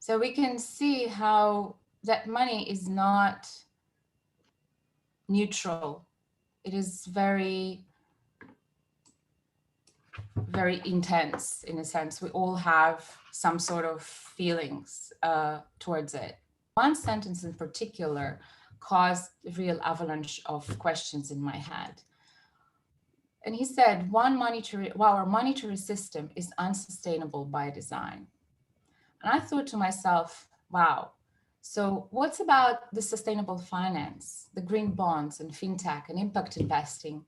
So we can see how that money is not neutral. It is very, very intense in a sense. We all have some sort of feelings towards it. One sentence in particular caused a real avalanche of questions in my head. And he said, our monetary system is unsustainable by design. And I thought to myself, wow, so what's about the sustainable finance, the green bonds and fintech and impact investing?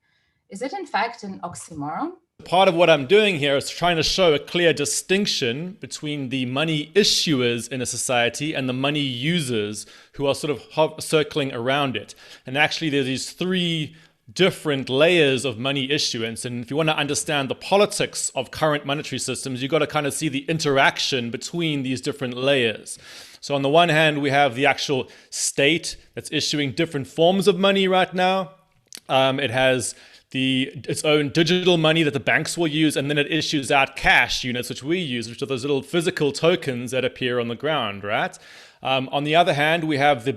Is it in fact an oxymoron? Part of what I'm doing here is trying to show a clear distinction between the money issuers in a society and the money users who are sort of circling around it. And actually there's these three different layers of money issuance. And if you want to understand the politics of current monetary systems, you've got to kind of see the interaction between these different layers. So on the one hand, we have the actual state that's issuing different forms of money right now. It has its own digital money that the banks will use, and then it issues out cash units, which we use, which are those little physical tokens that appear on the ground, right? On the other hand, we have the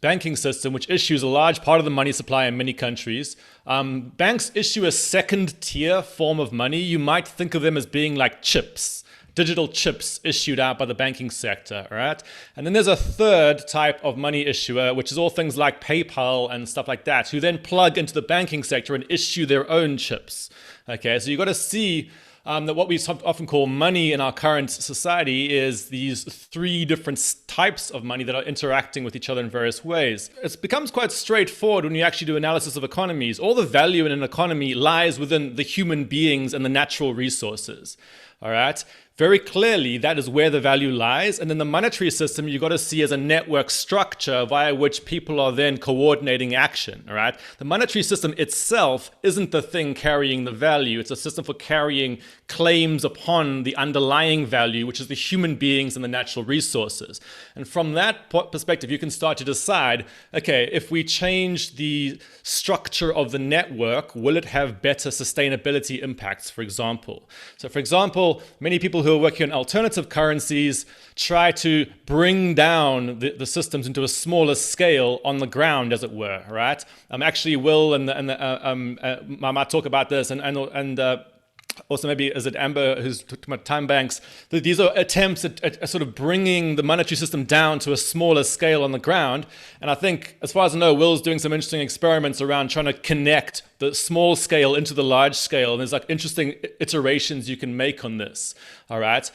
banking system, which issues a large part of the money supply in many countries. Banks issue a second tier form of money. You might think of them as being like chips, digital chips issued out by the banking sector, right? And then there's a third type of money issuer, which is all things like PayPal and stuff like that, who then plug into the banking sector and issue their own chips. Okay, so you've got to see that what we often call money in our current society is these three different types of money that are interacting with each other in various ways. It becomes quite straightforward when you actually do analysis of economies. All the value in an economy lies within the human beings and the natural resources. All right. Very clearly, that is where the value lies. And then the monetary system, you've got to see as a network structure via which people are then coordinating action. All right. The monetary system itself isn't the thing carrying the value. It's a system for carrying claims upon the underlying value, which is the human beings and the natural resources. And from that perspective, you can start to decide, okay, if we change the structure of the network, will it have better sustainability impacts, for example? So for example, many people who are working on alternative currencies try to bring down the systems into a smaller scale on the ground, as it were, right? Actually, Will and I might talk about this, and also maybe is it Amber who's talking about time banks. These are attempts at sort of bringing the monetary system down to a smaller scale on the ground. And I think, as far as I know, Will's doing some interesting experiments around trying to connect the small scale into the large scale. And there's like interesting iterations you can make on this. All right.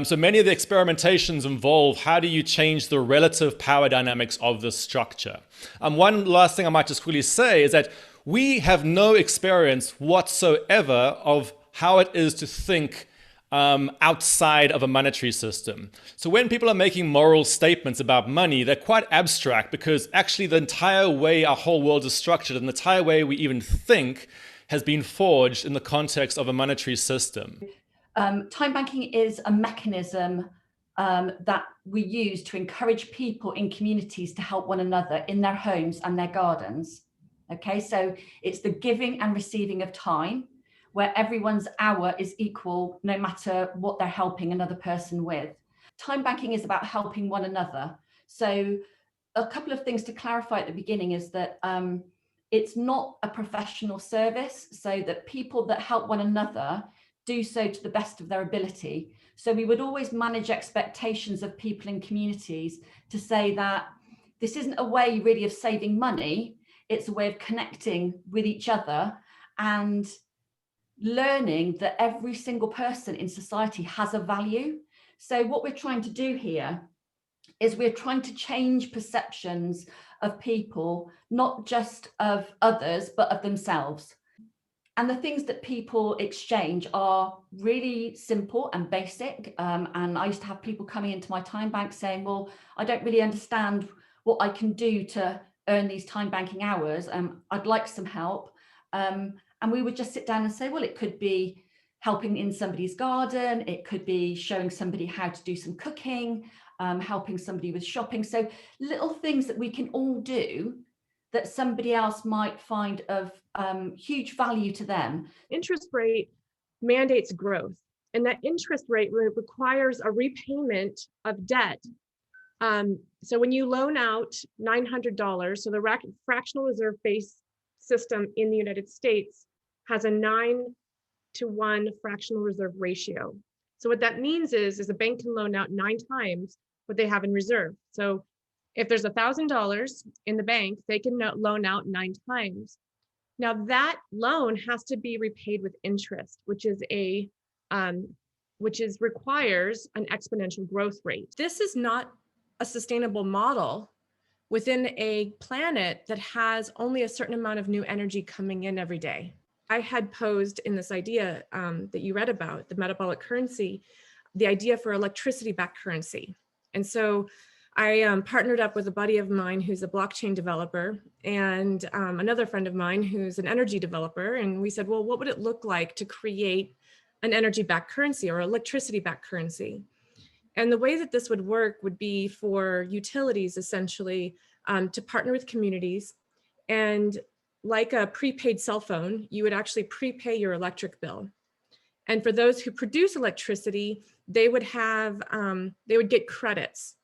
So many of the experimentations involve how do you change the relative power dynamics of the structure. One last thing I might just quickly say is that we have no experience whatsoever of how it is to think outside of a monetary system. So when people are making moral statements about money, they're quite abstract because actually the entire way our whole world is structured and the entire way we even think has been forged in the context of a monetary system. Time banking is a mechanism that we use to encourage people in communities to help one another in their homes and their gardens. Okay, so it's the giving and receiving of time, where everyone's hour is equal no matter what they're helping another person with. Time banking is about helping one another. So a couple of things to clarify at the beginning is that it's not a professional service, so that people that help one another do so to the best of their ability. So we would always manage expectations of people in communities to say that this isn't a way really of saving money, it's a way of connecting with each other and learning that every single person in society has a value. So what we're trying to do here is we're trying to change perceptions of people, not just of others, but of themselves. And the things that people exchange are really simple and basic. And I used to have people coming into my time bank saying, well, I don't really understand what I can do to earn these time banking hours. I'd like some help. And we would just sit down and say, well, it could be helping in somebody's garden. It could be showing somebody how to do some cooking, helping somebody with shopping. So little things that we can all do that somebody else might find of huge value to them. Interest rate mandates growth. And that interest rate requires a repayment of debt. So when you loan out $900, so the fractional reserve-based system in the United States has a 9-to-1 fractional reserve ratio. So what that means is a bank can loan out 9 times what they have in reserve. So if there's $1,000 in the bank, they can loan out 9 times. Now that loan has to be repaid with interest, which requires an exponential growth rate. This is not a sustainable model within a planet that has only a certain amount of new energy coming in every day. I had posed in this idea that you read about, the metabolic currency, the idea for electricity-backed currency. And so I partnered up with a buddy of mine who's a blockchain developer and another friend of mine who's an energy developer. And we said, well, what would it look like to create an energy-backed currency or electricity-backed currency? And the way that this would work would be for utilities essentially to partner with communities, and like a prepaid cell phone, you would actually prepay your electric bill. And for those who produce electricity, they would get credits.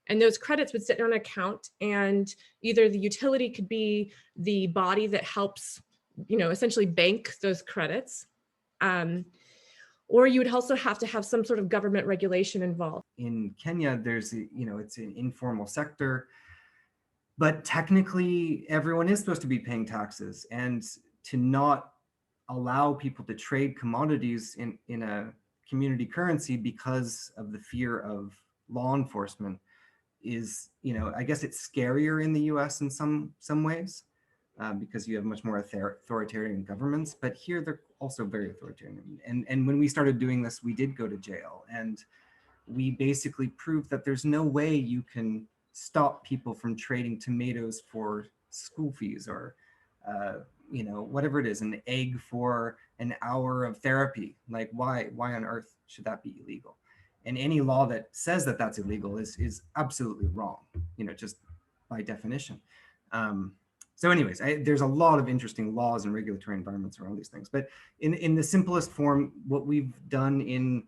And those credits would sit on an account, and either the utility could be the body that helps, essentially bank those credits. Or you would also have to have some sort of government regulation involved. In Kenya, there's, it's an informal sector, but technically everyone is supposed to be paying taxes, and to not allow people to trade commodities in a community currency because of the fear of law enforcement is, I guess it's scarier in the US in some ways. Because you have much more authoritarian governments, but here they're also very authoritarian. And when we started doing this, we did go to jail, and we basically proved that there's no way you can stop people from trading tomatoes for school fees, or whatever it is, an egg for an hour of therapy. Like, why on earth should that be illegal? And any law that says that that's illegal is absolutely wrong, just by definition. So anyways, there's a lot of interesting laws and regulatory environments around these things. But in the simplest form, what we've done in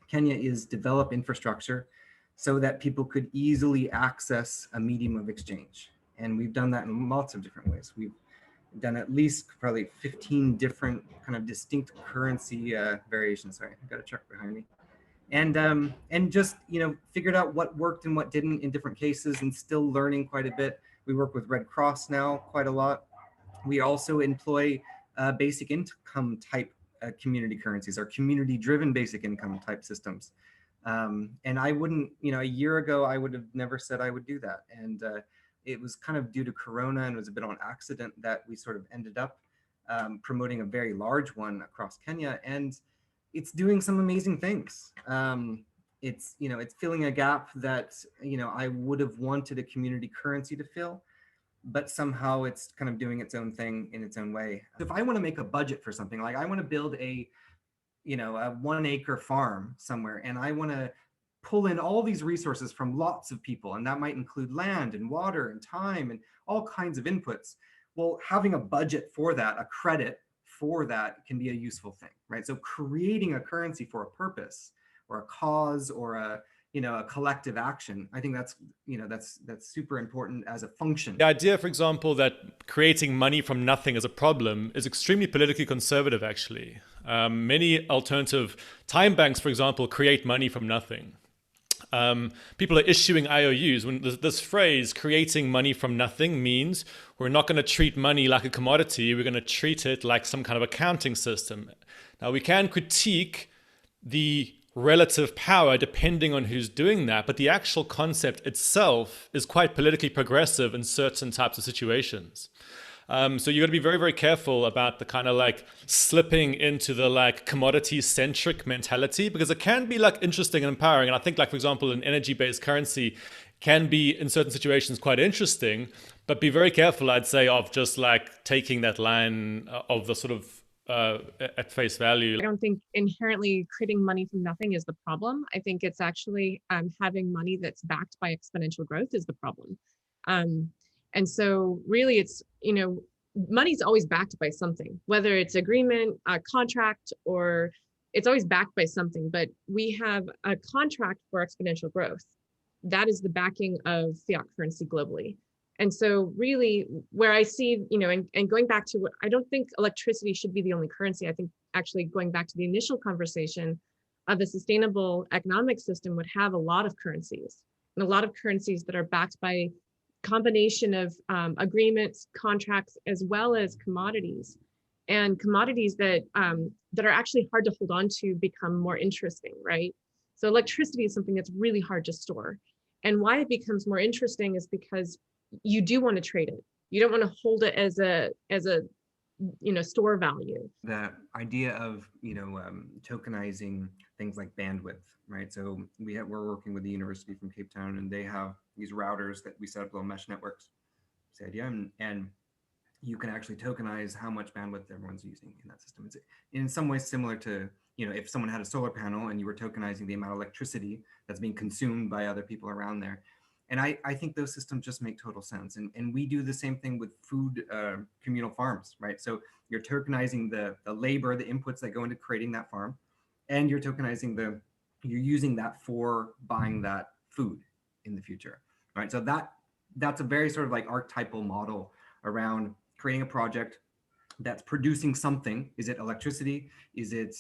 Kenya is develop infrastructure so that people could easily access a medium of exchange. And we've done that in lots of different ways. We've done at least probably 15 different kind of distinct currency variations. Sorry, I got a truck behind me. And just, figured out what worked and what didn't in different cases, and still learning quite a bit. We work with Red Cross now quite a lot. We also employ basic income type community currencies, or community driven basic income type systems. And I wouldn't, a year ago, I would have never said I would do that. And it was kind of due to Corona, and it was a bit on accident that we sort of ended up promoting a very large one across Kenya. And it's doing some amazing things. It's filling a gap that, I would have wanted a community currency to fill, but somehow it's kind of doing its own thing in its own way. If I want to make a budget for something, like I want to build a 1-acre farm somewhere, and I want to pull in all these resources from lots of people, and that might include land and water and time and all kinds of inputs. Well, having a budget for that, a credit for that, can be a useful thing, right? So creating a currency for a purpose or a cause or a collective action, I think that's super important as a function. The idea, for example, that creating money from nothing is a problem is extremely politically conservative, actually. Many alternative time banks, for example, create money from nothing. People are issuing IOUs. When this phrase, creating money from nothing, means we're not going to treat money like a commodity. We're going to treat it like some kind of accounting system. Now, we can critique the relative power depending on who's doing that, but the actual concept itself is quite politically progressive in certain types of situations. So you got to be very, very careful about the kind of like slipping into the like commodity-centric mentality, because it can be like interesting and empowering. And I think, like, for example, an energy-based currency can be in certain situations quite interesting, but be very careful, I'd say, of just like taking that line of the sort of at face value. I don't think inherently creating money from nothing is the problem. I think it's actually having money that's backed by exponential growth is the problem. And so really it's, money's always backed by something, whether it's agreement, a contract, or it's always backed by something, but we have a contract for exponential growth. That is the backing of fiat currency globally. And so really where I see, and going back to what, I don't think electricity should be the only currency. I think actually going back to the initial conversation of the sustainable economic system would have a lot of currencies, and a lot of currencies that are backed by combination of agreements, contracts, as well as commodities, and commodities that that are actually hard to hold on to become more interesting, right? So electricity is something that's really hard to store. And why it becomes more interesting is because you do want to trade it. You don't want to hold it as a store value. The idea of tokenizing things like bandwidth, right? So we're working with the university from Cape Town, and they have these routers that we set up little mesh networks. It's the idea, and you can actually tokenize how much bandwidth everyone's using in that system. It's in some ways similar to, if someone had a solar panel and you were tokenizing the amount of electricity that's being consumed by other people around there. And I think those systems just make total sense. And we do the same thing with food communal farms, right? So you're tokenizing the labor, the inputs that go into creating that farm, and you're tokenizing you're using that for buying that food in the future, right? So that's a very sort of like archetypal model around creating a project that's producing something. Is it electricity? Is it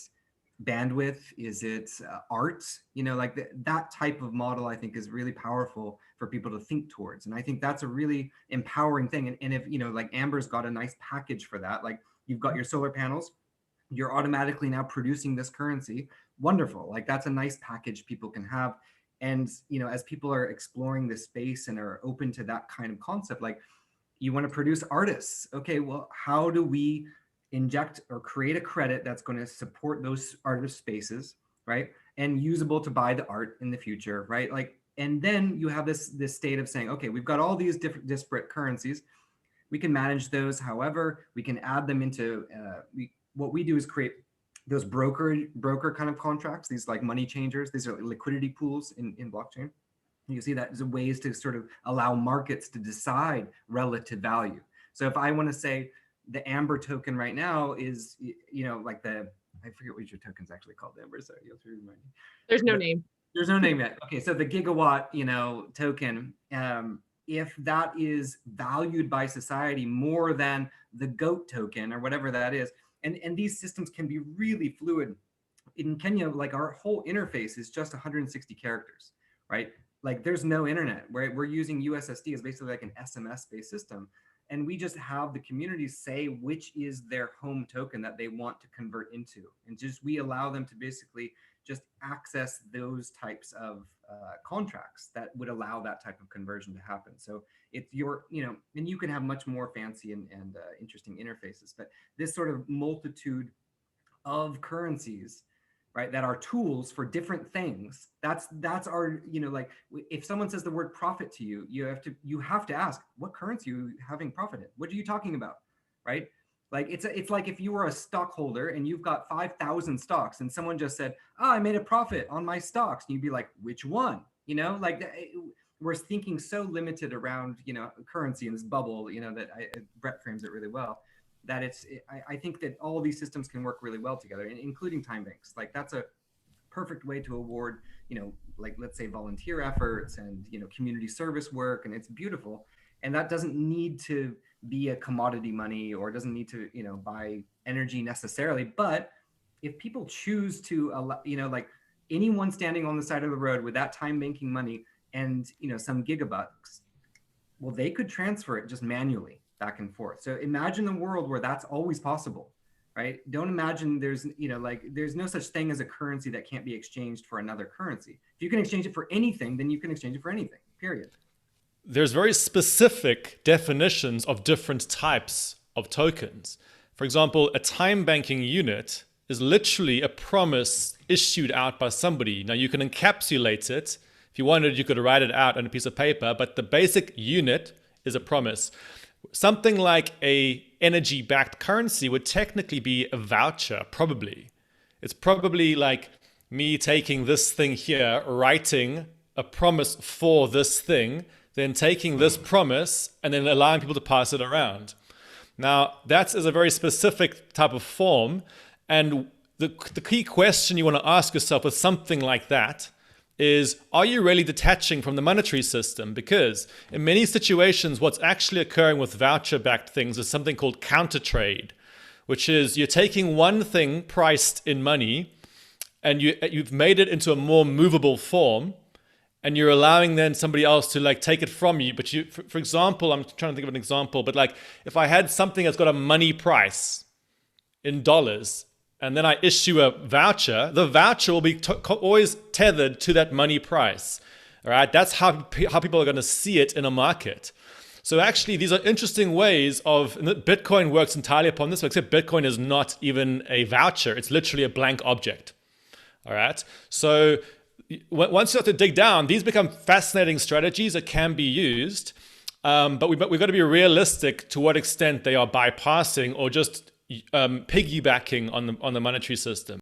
bandwidth? Is it art? That type of model, I think, is really powerful for people to think towards. And I think that's a really empowering thing. And if, like Amber's got a nice package for that, like you've got your solar panels, you're automatically now producing this currency. Wonderful. Like that's a nice package people can have. And, as people are exploring this space and are open to that kind of concept, like you want to produce artists. Okay, well, how do we inject or create a credit that's going to support those artist spaces, right? And usable to buy the art in the future, right? Like, and then you have this state of saying, okay, we've got all these different disparate currencies. We can manage those. However, we can add them into, what we do is create those broker kind of contracts, these like money changers. These are liquidity pools in blockchain. You see that as ways to sort of allow markets to decide relative value. So if I want to say the Amber token right now is, like I forget what your token's actually called, Amber. Sorry, you'll have to remind me. There's no name. There's no name yet. Okay, so the gigawatt, token, if that is valued by society more than the GOAT token or whatever that is, and these systems can be really fluid. In Kenya, like our whole interface is just 160 characters, right? Like there's no internet, right? We're using USSD as basically like an SMS-based system. And we just have the communities say which is their home token that they want to convert into. And we allow them to basically just access those types of contracts that would allow that type of conversion to happen. So it's and you can have much more fancy and interesting interfaces, but this sort of multitude of currencies, right, that are tools for different things. That's our, like if someone says the word profit to you, you have to ask, what currency are you having profit in? What are you talking about, right? Like it's like if you were a stockholder and you've got 5,000 stocks and someone just said, oh, I made a profit on my stocks. And you'd be like, which one? We're thinking so limited around, currency in this bubble, that Brett frames it really well. That I think that all of these systems can work really well together, including time banks. Like that's a perfect way to award, like let's say volunteer efforts and, community service work, and it's beautiful. And that doesn't need to be a commodity money or doesn't need to, buy energy necessarily. But if people choose to allow, like anyone standing on the side of the road with that time banking money and, some gigabucks, well, they could transfer it just manually back and forth. So imagine a world where that's always possible, right? Don't imagine there's no such thing as a currency that can't be exchanged for another currency. If you can exchange it for anything, then you can exchange it for anything, period. There's very specific definitions of different types of tokens. For example, a time banking unit is literally a promise issued out by somebody. Now you can encapsulate it. If you wanted, you could write it out on a piece of paper, but the basic unit is a promise. Something like a energy-backed currency would technically be a voucher, probably. It's probably like me taking this thing here, writing a promise for this thing, then taking this promise and then allowing people to pass it around. Now, that is a very specific type of form. And the key question you want to ask yourself with something like that is, are you really detaching from the monetary system? Because in many situations, what's actually occurring with voucher-backed things is something called counter trade, which is you're taking one thing priced in money and you've made it into a more movable form, and you're allowing then somebody else to like take it from you. But you, for example, I'm trying to think of an example, but like if I had something that's got a money price in dollars, and then I issue a voucher, the voucher will be always tethered to that money price. All right, that's how people are going to see it in a market. So actually, these are interesting ways of, Bitcoin works entirely upon this, except Bitcoin is not even a voucher. It's literally a blank object. All right, so once you have to dig down, these become fascinating strategies that can be used, but we've got to be realistic to what extent they are bypassing or just piggybacking on the monetary system.